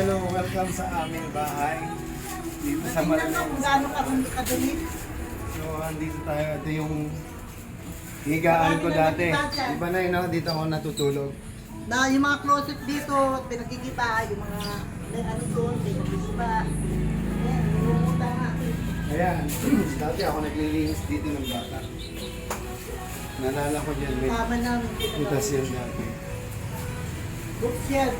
hello, welcome sa aming bahay. Dito sa Tingnan mo Marilyn. kung gaano kadumi. So, andito tayo. Ito yung higaan ko dati. Iba na yun, no? Dito ako natutulog. Na yung mga closet dito, pinagkikipa, yung mga ano doon, pinagkikipa. Ayan, lumumuta nga. Ayan, dati ako naglilinis dito ng bata. Nalala ko dyan, may Tama namin. putas yan dati. Bookshelf.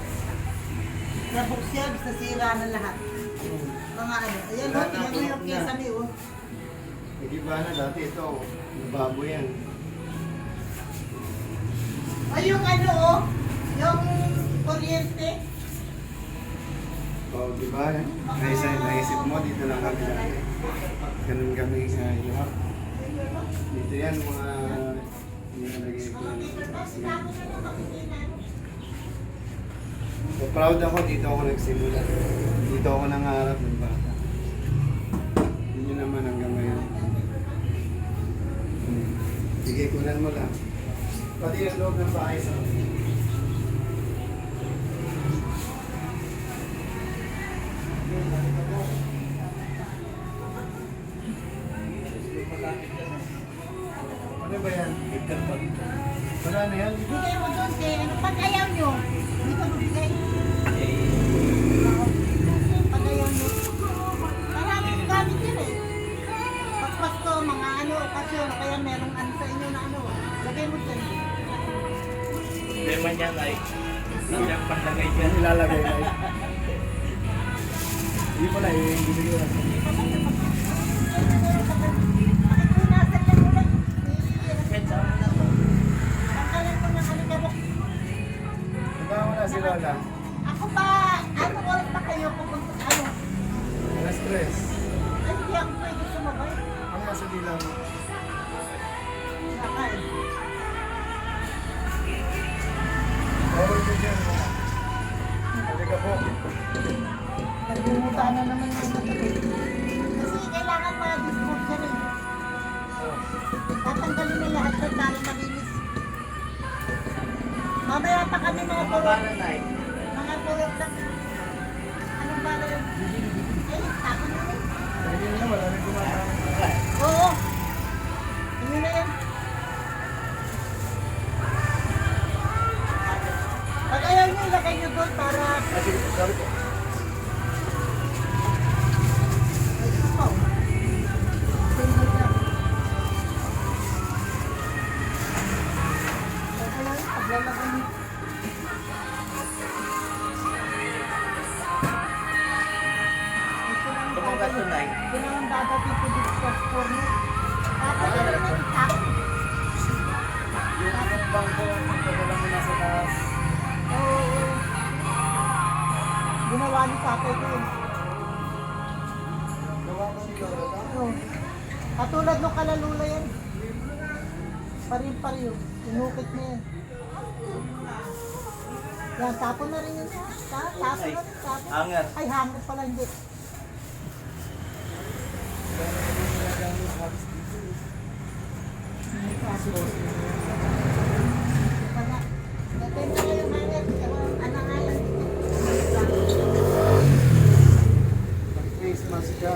Na bookshelf, nasira na lahat. Mga ano, ayan o, Lahat tingnan mo yung na. kisame o. Nag-iba na dati ito, nababo yan. Ay, yung ano o, yung kuryente. O, di ba? Naisip mo, dito lang kami dati. Ganun kami hirap. Dito yan, mga nilagay ko. So, proud ako, dito ako nagsimula. Dito ako nangarap ng bata. Yun naman hanggang ngayon. Sige, kunan mo lang. Pati yung loob ng bahay sa ano ba yan? Wala na yan? Bigay mo doon, kay ano, pag ayaw nyo, hindi ko bibigay. Pag ayaw nyo. Maraming gamit yun eh. Pag Pasko, mga ano, okasyon, kaya merong ano sa inyo na ano, lagay mo dyan. Problema niya ay siyang panlagay dyan. Nilalagay na yun. Hindi pala eh, hindi ko yun. Pakipunasan lang mo lang. Tanggalan ko ng alikabok. Hanggang mo na si Lola. Ako pa, ano oras pa kayo pupunta sa ano? Alas 3. Ay, hindi ako pwede sumabay. Ang nasa bilang. Sakay. Bawal ko dyan. Halika po. Nagbubuta na naman yung matapit. Kasi kailangan ma-dispose ka rin. Tatanggalin na lahat ng para malinis. Mamaya pa kami mga purok. Kabalan na eh. Mga purok lang. Anong bala yun? Eh, tapon na rin. Pwede na, wala rin kumakain. Oo. Ano na yan? Pag ayaw nyo, ilagay nyo doon para... Sige, sorry po. Oh. Single lang. Okay lang, paglalagay nyo. Ito lang Tumagat to na eh. Ito lang ang dadating ko dito sa store nyo. Tapos ano na itak? Yung bangko, magpadala mo na sa taas. Oo. Ginawa ni tatay ko yun. Gawa ko ni Lola. Oo. Katulad nung kalalula yan. Parin-pariyo. Inukit niya yan. Yan, tapon na rin yun. Tapon na rin, tapon. Hanger. Ay, hanger pala, hindi. Ay, kaso. Wala. Natenta ko yung hanger. Ano nga yan? Mag-Christmas ka.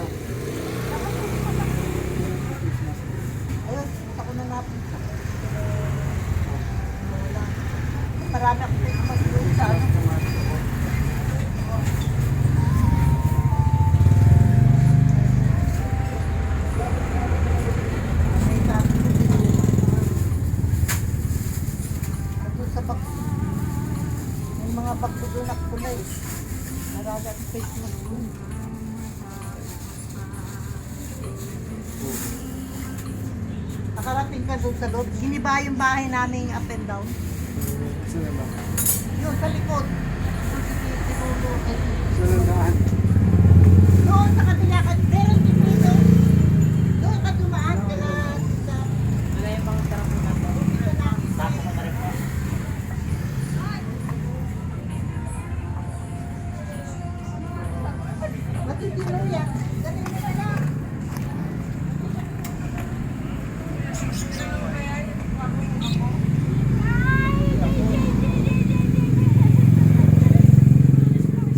Ayun, punta ko na napin. Wala. Marami ako Christmas doon sa ano. May sabi ko dito. Doon sa bag. May mga pagtutunak ko na eh. Marami ako Christmas doon. Nakarating ka doon sa loob. Giniba yung bahay namin up and down. Sino ba? Yun, sa likod. Sino daan? Doon sa kabila ka, pero hindi dito. Doon ka dumaan ka na sa... Wala yung mga sarap na po. Dito na. Tapos na rin po. Matitino yan. Ganun mo na lang.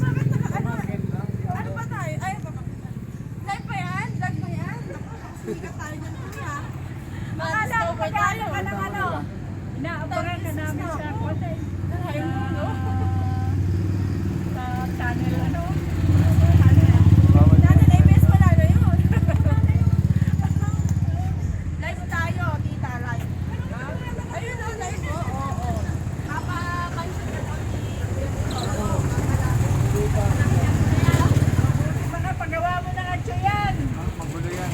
Bakit Inaabangan ka namin sa kote. Sa channel ano? Bawal Dati yan. na-ibes wala na yun. Live tayo, tita, live. Ayun o, live o. Oo. Papapansin na konti. Mga pagawa mo ng atyo yan. Magulo yan.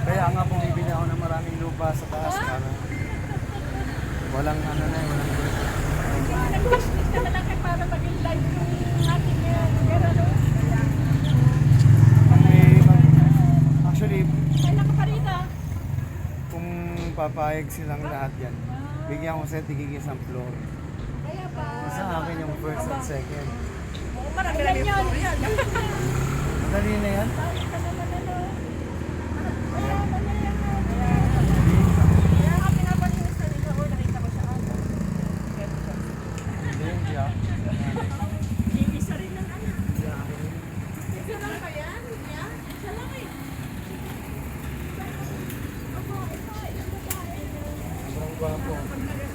Kaya nga bumibili ako ng maraming lupa sa taas para walang ano na, walang gulo. Nag-wishlist ka na lang kay para maging live yung ating gano'n. Actually, Kailan ka pa rito? kung papayag silang lahat yan, bigyan ko sa tigigis ang floor. Kaya pa. Sa akin yung first and second. Marami yun. Madali na yan. Kaya kami napansin sa nila o nakita ko siya. Hindi yun siya. Isa rin ng anak. Isa lang ba yan? Yan? Isa lang eh. Sobrang gwapo. Pag